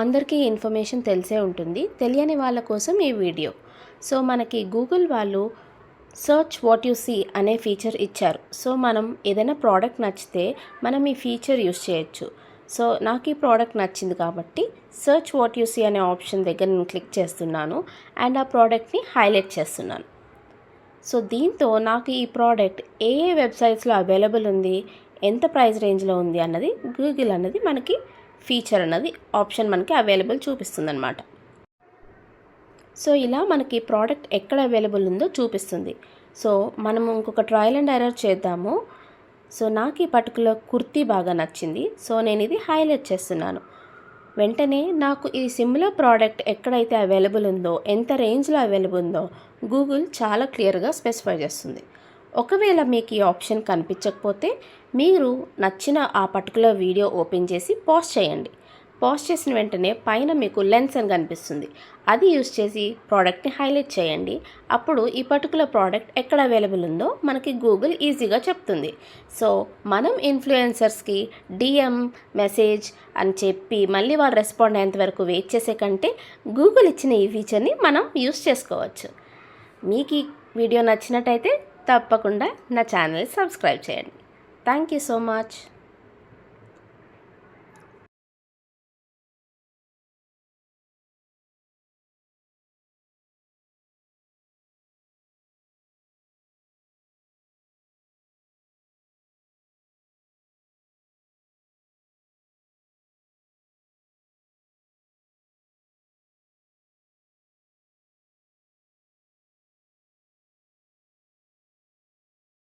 అందరికీ ఇన్ఫర్మేషన్ తెలిసే ఉంటుంది. తెలియని వాళ్ళ కోసం ఈ వీడియో. సో మనకి గూగుల్ వాళ్ళు సర్చ్ వాట్ యు సీ అనే ఫీచర్ ఇచ్చారు. సో మనం ఏదైనా ప్రోడక్ట్ నచ్చితే మనం ఈ ఫీచర్ యూస్ చేయొచ్చు. సో నాకు ఈ ప్రోడక్ట్ నచ్చింది కాబట్టి సర్చ్ వాట్ యు సీ అనే ఆప్షన్ దగ్గర నేను క్లిక్ చేస్తున్నాను అండ్ ఆ ప్రోడక్ట్ని హైలైట్ చేస్తున్నాను. సో దీంతో నాకు ఈ ప్రోడక్ట్ ఏ వెబ్సైట్స్లో అవైలబుల్ ఉంది, ఎంత ప్రైస్ రేంజ్లో ఉంది అన్నది గూగుల్ అన్నది మనకి ఫీచర్ అన్నది ఆప్షన్ మనకి అవైలబుల్ చూపిస్తుంది అన్నమాట. సో ఇలా మనకి ప్రోడక్ట్ ఎక్కడ అవైలబుల్ ఉందో చూపిస్తుంది. సో మనము ఇంకొక ట్రయల్ అండ్ ఎర్రర్ చేద్దాము. సో నాకు ఈ పర్టికులర్ కుర్తీ బాగా నచ్చింది. సో నేను ఇది హైలైట్ చేస్తున్నాను. వెంటనే నాకు ఈ సిమిలర్ ప్రోడక్ట్ ఎక్కడైతే అవైలబుల్ ఉందో, ఎంత రేంజ్లో అవైలబుల్ ఉందో గూగుల్ చాలా క్లియర్గా స్పెసిఫై చేస్తుంది. ఒకవేళ మీకు ఈ ఆప్షన్ కనిపించకపోతే మీరు నచ్చిన ఆ పర్టికులర్ వీడియో ఓపెన్ చేసి పాజ్ చేయండి. పాజ్ చేసిన వెంటనే పైన మీకు లెన్స్ అని కనిపిస్తుంది. అది యూస్ చేసి ప్రోడక్ట్ని హైలైట్ చేయండి. అప్పుడు ఈ పర్టికులర్ ప్రోడక్ట్ ఎక్కడ అవైలబుల్ ఉందో మనకి గూగుల్ ఈజీగా చెప్తుంది. సో మనం ఇన్ఫ్లుయెన్సర్స్కి డిఎం మెసేజ్ అని చెప్పి మళ్ళీ వాళ్ళు రెస్పాండ్ అయ్యేంత వరకు వెయిట్ చేసే కంటే గూగుల్ ఇచ్చిన ఈ ఫీచర్ని మనం యూస్ చేసుకోవచ్చు. మీకు ఈ వీడియో నచ్చినట్టయితే తప్పకుండా నా ఛానల్ సబ్స్క్రైబ్ చేయండి. Thank you so much.